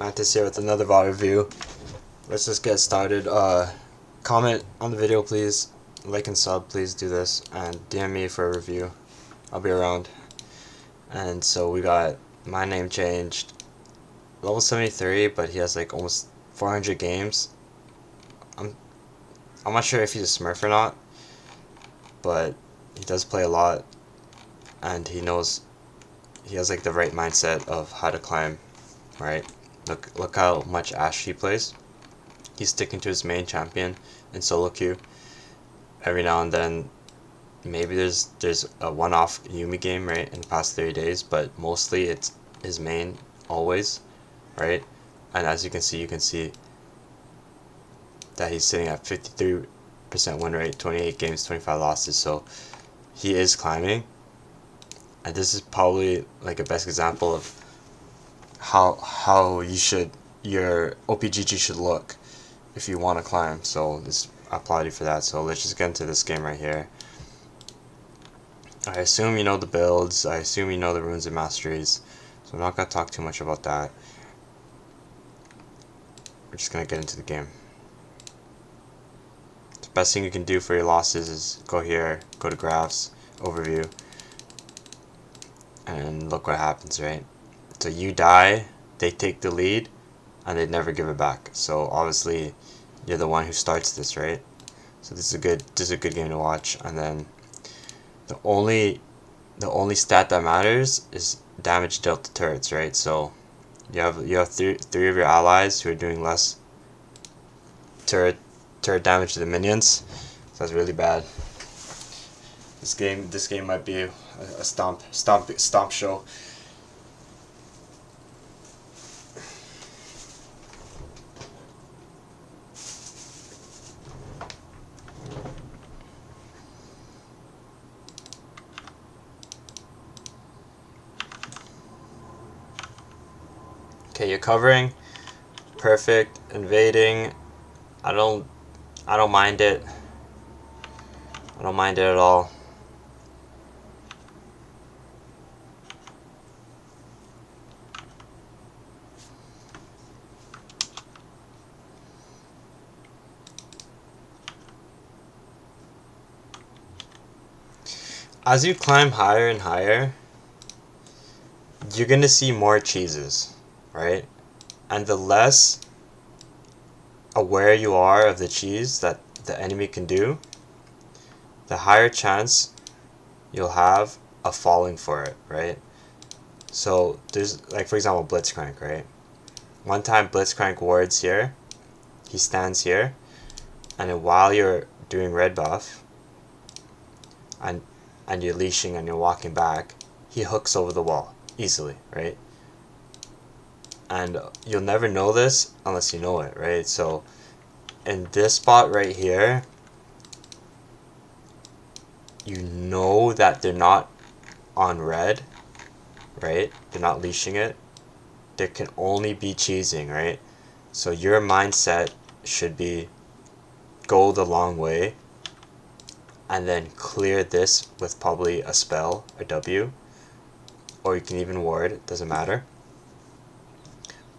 Mantis here with another VOD review. Let's just get started. Comment on the video please, like and sub, please do this, and DM me for a review. I'll be around. And so we got my name changed. Level 73, but he has like almost 400 games. I'm not sure if he's a smurf or not, but he does play a lot, and he has like the right mindset of how to climb, right? Look how much Ashe he plays. He's sticking to his main champion in solo queue. Every now and then, maybe there's a one-off Yumi game, right, in the past 30 days, but mostly it's his main always, right? And as you can see that he's sitting at 53% win rate, 28 games, 25 losses, so he is climbing. And this is probably like a best example of how your OPGG should look if you want to climb. So I applaud you for that. So let's just get into this game right here. I assume you know the builds, I assume you know the runes and masteries, so I'm not going to talk too much about that. We're just going to get into the game. The best thing you can do for your losses is go here, go to graphs, overview, and look what happens, right? So you die, they take the lead, and they never give it back. So obviously you're the one who starts this, right? So this is a good game to watch. And then the only stat that matters is damage dealt to turrets, right? So you have three of your allies who are doing less turret damage to the minions. So that's really bad. This game might be a stomp show. Okay, you're covering, perfect. Invading, I don't mind it. I don't mind it at all. As you climb higher and higher, you're gonna see more cheeses, right? And the less aware you are of the cheese that the enemy can do, the higher chance you'll have of falling for it, right? So there's, like, for example, Blitzcrank, right? One time Blitzcrank wards here, he stands here, and then while you're doing red buff and you're leashing and you're walking back, he hooks over the wall easily, right? And you'll never know this unless you know it, right? So in this spot right here, you know that they're not on red, right? They're not leashing it. There can only be cheesing, right? So your mindset should be go the long way and then clear this with probably a spell, a W, or you can even ward, it doesn't matter.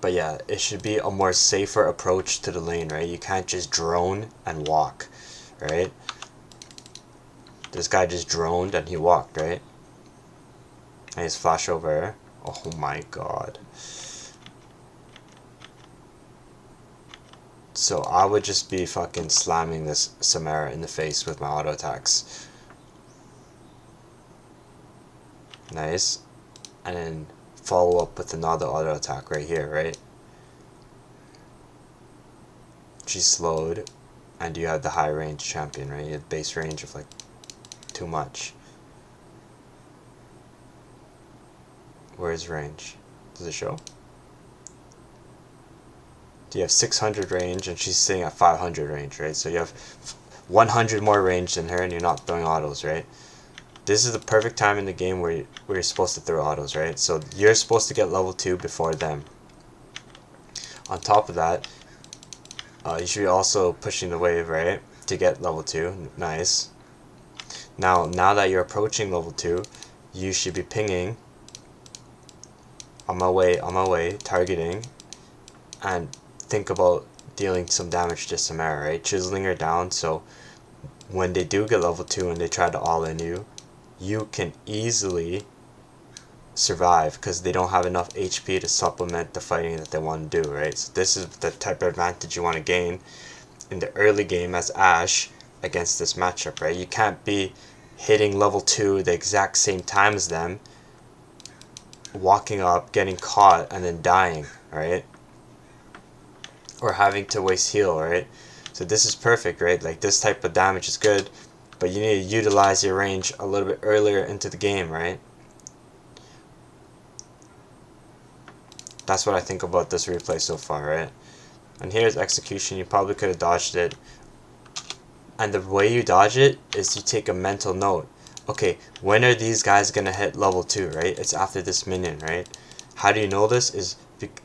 But yeah, it should be a more safer approach to the lane, right? You can't just drone and walk, right? This guy just droned and he walked, right? And he's flash over. Oh my god. So I would just be fucking slamming this Samara in the face with my auto attacks. Nice. And then follow up with another auto attack right here, right? She's slowed, and you have the high range champion, right? You have base range of like too much. Where's range? Does it show? You have 600 range and she's sitting at 500 range, right? So you have 100 more range than her and you're not throwing autos, right? This is the perfect time in the game where you're supposed to throw autos, right? So you're supposed to get level 2 before them. On top of that, you should be also pushing the wave, right? To get level 2. Nice. Now that you're approaching level 2, you should be pinging on my way, targeting, and think about dealing some damage to Samara, right? Chiseling her down so when they do get level 2 and they try to all-in you, you can easily survive because they don't have enough HP to supplement the fighting that they want to do, right? So this is the type of advantage you want to gain in the early game as Ashe against this matchup, right? You can't be hitting level 2 the exact same time as them, walking up, getting caught, and then dying, right? Or having to waste heal, right? So this is perfect, right? Like, this type of damage is good, but you need to utilize your range a little bit earlier into the game, right? That's what I think about this replay so far, right? And here's execution. You probably could have dodged it. And the way you dodge it is you take a mental note. Okay, when are these guys going to hit level 2, right? It's after this minion, right? How do you know this? Is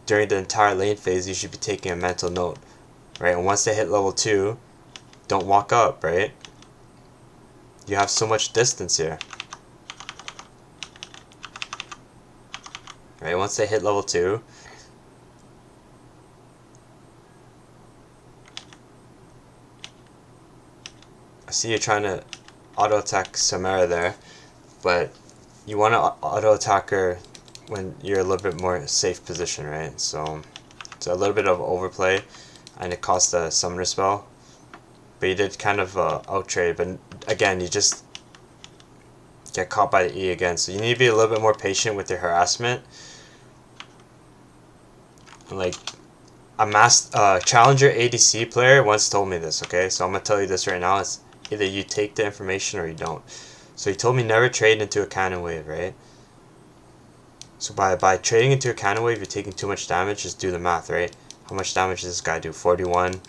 during the entire lane phase, you should be taking a mental note, right? And once they hit level 2, don't walk up, right? You have so much distance here. Right, once they hit level 2, I see you're trying to auto attack Samara there, but you want to auto attack her when you're a little bit more safe position, right? So it's a little bit of overplay, and it costs a summoner spell, but you did kind of out trade. But again, you just get caught by the E again, so you need to be a little bit more patient with your harassment. And like, a challenger ADC player once told me this, okay? So I'm gonna tell you this right now. It's either you take the information or you don't. So he told me never trade into a cannon wave, right? So by trading into a cannon wave, you're taking too much damage. Just do the math, right? How much damage does this guy do? 41.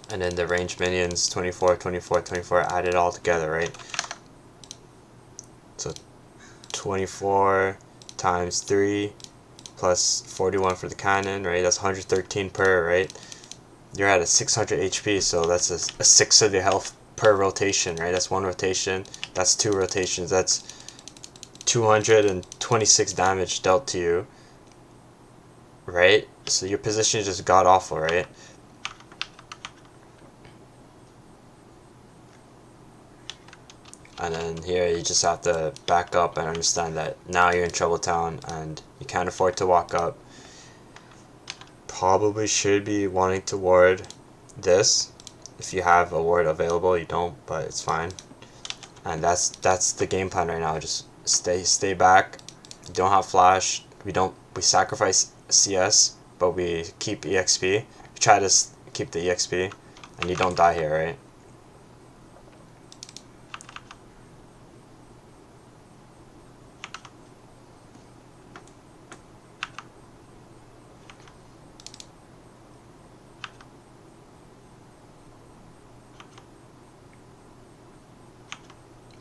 And then the ranged minions, 24, 24, 24. Add it all together, right? So 24 times 3 plus 41 for the cannon, right? That's 113 per, right? You're at a 600 HP, so that's a sixth of your health per rotation, right? That's one rotation. That's 2 rotations. That's 226 damage dealt to you, right? So your position is just god awful, right? And then here you just have to back up and understand that now you're in Trouble Town and you can't afford to walk up. Probably should be wanting to ward this. If you have a ward available, you don't, but it's fine. And that's the game plan right now. Just stay back. You don't have flash. We sacrifice CS, but we keep EXP. We try to keep the EXP, and you don't die here, right?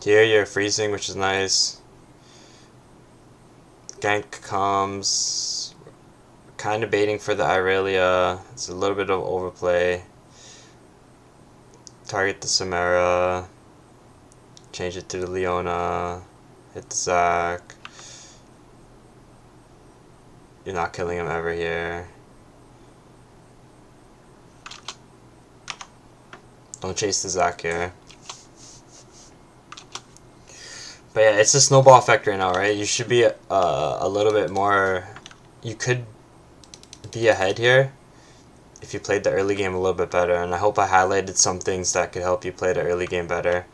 Here you're freezing, which is nice. Gank comes. Kind of baiting for the Irelia. It's a little bit of overplay. Target the Samara. Change it to the Leona. Hit the Zac. You're not killing him ever here. Don't chase the Zac here. But yeah, it's a snowball effect right now, right? You should be a little bit more. You could be ahead here if you played the early game a little bit better. And I hope I highlighted some things that could help you play the early game better.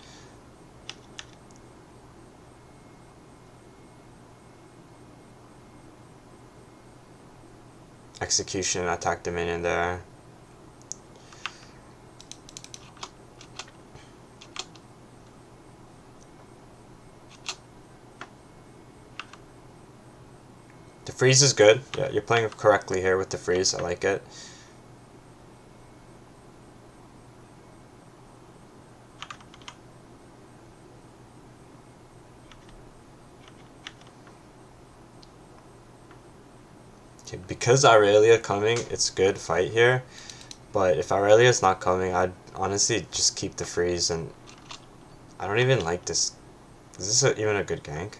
Execution, attack the minion there. The freeze is good. Yeah, you're playing correctly here with the freeze. I like it. Okay, because Irelia coming, it's a good fight here. But if Irelia's not coming, I'd honestly just keep the freeze. And I don't even like this. Is this even a good gank?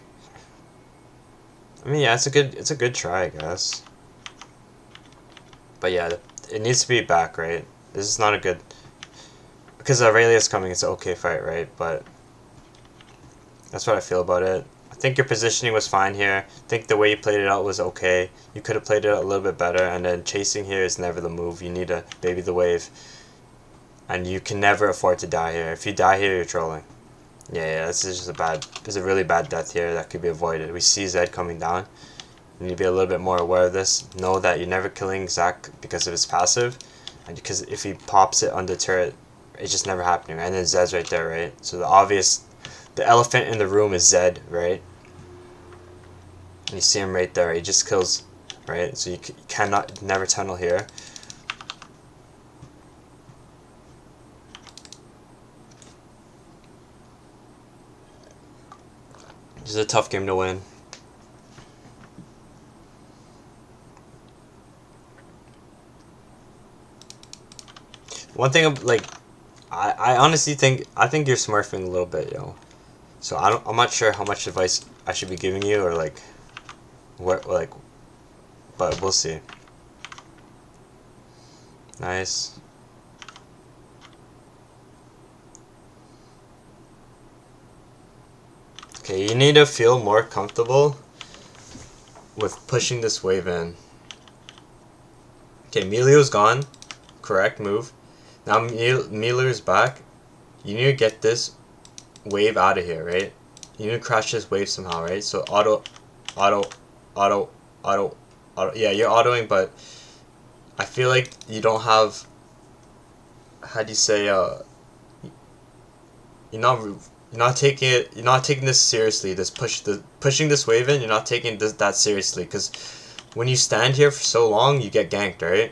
I mean, yeah, it's a good try, I guess. But yeah, it needs to be back, right? This is not a good... Because Aurelia's coming, it's an okay fight, right? But that's what I feel about it. I think your positioning was fine here. I think the way you played it out was okay. You could have played it out a little bit better, and then chasing here is never the move. You need to baby the wave. And you can never afford to die here. If you die here, you're trolling. Yeah, this is just a really bad death here that could be avoided. We see Zed coming down. You need to be a little bit more aware of this. Know that you're never killing Zac because of his passive. And because if he pops it on the turret, it's just never happening. And then Zed's right there, right? So the elephant in the room is Zed, right? And you see him right there. He just kills, right? So you cannot never tunnel here. This is a tough game to win. One thing, like, I honestly think you're smurfing a little bit, yo. So I'm not sure how much advice I should be giving you, or like, what, like, but we'll see. Nice. Okay, you need to feel more comfortable with pushing this wave in. Okay, Melio's gone. Correct move. Now Melio's back. You need to get this wave out of here, right? You need to crash this wave somehow, right? So auto. Yeah, you're autoing, but I feel like you don't have... How do you say, you're not taking it. You're not taking this seriously. Pushing this wave in. You're not taking that seriously, because when you stand here for so long, you get ganked, right?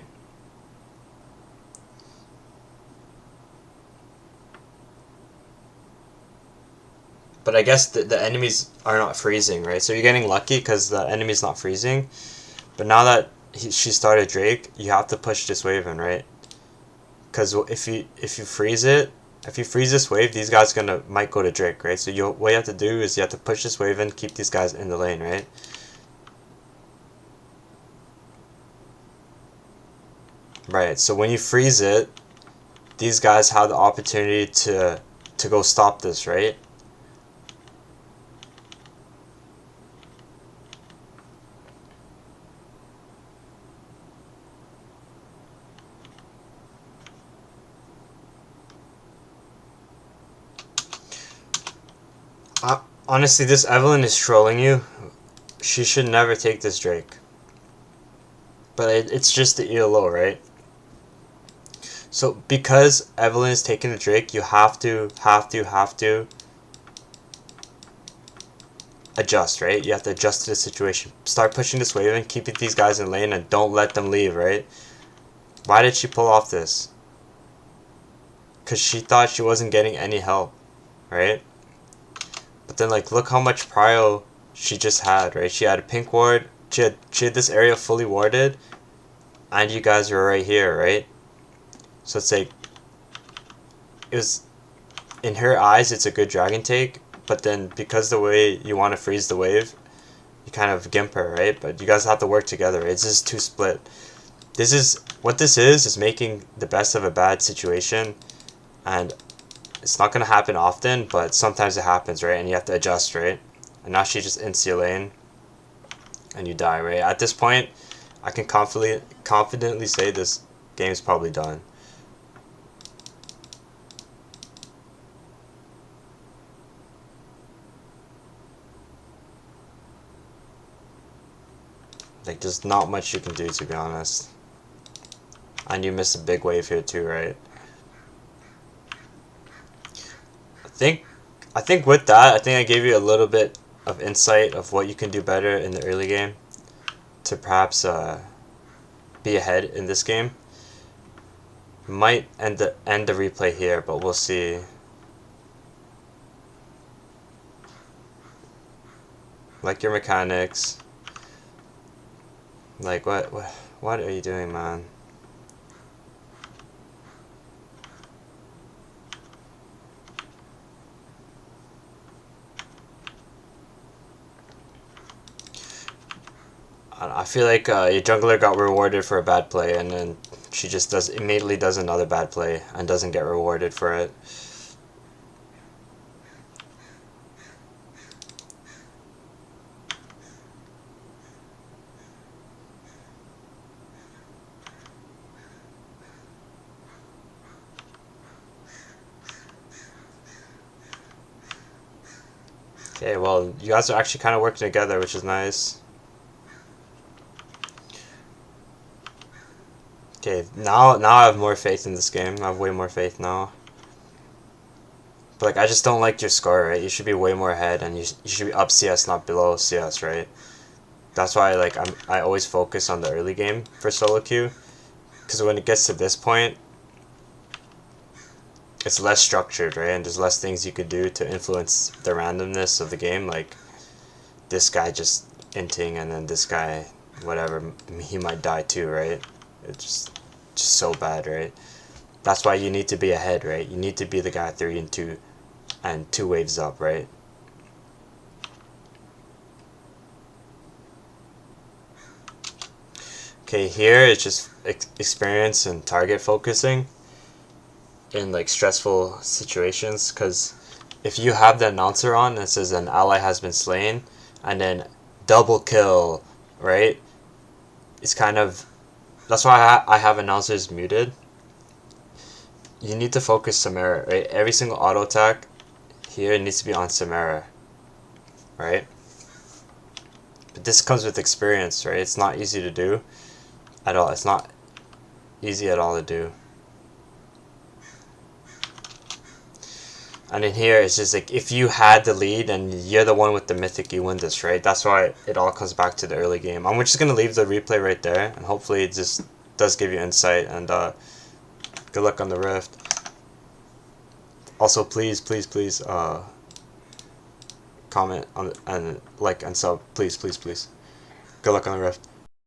But I guess the enemies are not freezing, right? So you're getting lucky because the enemy's not freezing. But now that she started Drake, you have to push this wave in, right? Because if you freeze it, if you freeze this wave, these guys might go to Drake, right? So what you have to do is you have to push this wave in, keep these guys in the lane, right? Right. So when you freeze it, these guys have the opportunity to go stop this, right? Honestly, this Evelyn is trolling you. She should never take this Drake. But it's just the ELO, right? So because Evelyn is taking the Drake, you have to adjust, right? You have to adjust to the situation. Start pushing this wave and keep these guys in lane and don't let them leave, right? Why did she pull off this? Because she thought she wasn't getting any help, right? But then, like, look how much prio she just had, right? She had a pink ward, she had this area fully warded, and you guys were right here, right? So it's like, it was, in her eyes, it's a good dragon take, but then because the way you want to freeze the wave, you kind of gimp her, right? But you guys have to work together. It's just too split. What this is making the best of a bad situation, and it's not going to happen often, but sometimes it happens, right? And you have to adjust, right? And now she just ints your lane, and you die, right? At this point, I can confidently say this game's probably done. Like, there's not much you can do, to be honest. And you missed a big wave here too, right? I think with that, I think I gave you a little bit of insight of what you can do better in the early game to perhaps be ahead in this game. Might end the replay here, but we'll see. Like your mechanics. Like what are you doing, man? I feel like your jungler got rewarded for a bad play, and then she just immediately does another bad play and doesn't get rewarded for it. Okay, well, you guys are actually kind of working together, which is nice. Okay, now I have more faith in this game. I have way more faith now. But like, I just don't like your score, right? You should be way more ahead, and you should be up CS, not below CS, right? That's why like I always focus on the early game for solo queue, because when it gets to this point, it's less structured, right? And there's less things you could do to influence the randomness of the game, like this guy just inting and then this guy, whatever, he might die too, right? It's just so bad, right? That's why you need to be ahead, right? You need to be the guy 3 and 2 and 2 waves up, right? Okay, here it's just experience and target focusing in like stressful situations, because if you have the announcer on that says an ally has been slain and then double kill, right? It's kind of, that's why I have announcers muted. You need to focus Samara, right? Every single auto attack here needs to be on Samara, right? But this comes with experience, right? It's not easy to do at all. It's not easy at all to do. And in here, it's just like, if you had the lead and you're the one with the mythic, you win this, right? That's why it all comes back to the early game. I'm just going to leave the replay right there, and hopefully it just does give you insight, and good luck on the Rift. Also, please comment on and like and sub, please. Good luck on the Rift.